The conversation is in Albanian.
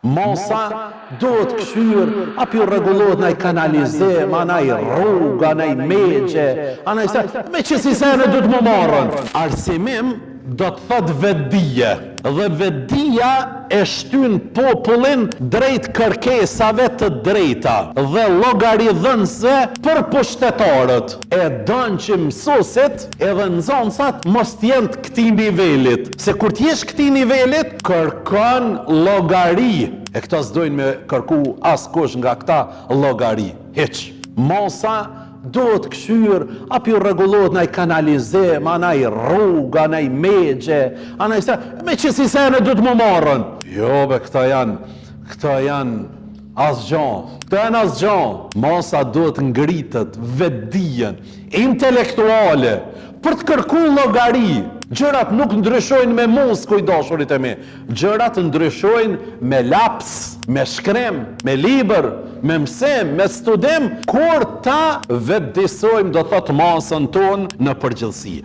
Masa duhet këshyr, apo rregullohet ndaj kanalizim, ndaj rruga, ndaj megje, ndaj se me qësi se në duhet më marrën. Arsimim do të thot vetdije, dhe vetdija e shtyn popullin drejt kërkesave të drejta dhe llogaridhënëse për pushtetarët. E don që mësuesit edhe nxënësat mos jenë të këtij nivelit, se kur të jesh këtij nivelit kërkon llogari. E këta s'dojnë me kërku askush nga këta llogari. Hiç. Mosa duhet këshyr, apo rregullohet ndaj kanalizim, ndaj rruga, ndaj megje, ndaj se me qësi se në duhet më marrën. Jo, be, këta janë asgjë. Këta janë asgjë. Mosa duhet ngritet vetdijen intelektuale për të kërku llogari. Gjërat nuk ndryshojnë me muskuj, dashurit e mi. Gjërat ndryshojnë me laps, me shkrem, me libër, me mësim, me studim, kur ta vetdisojmë do thot masën tonë në përgjithësi.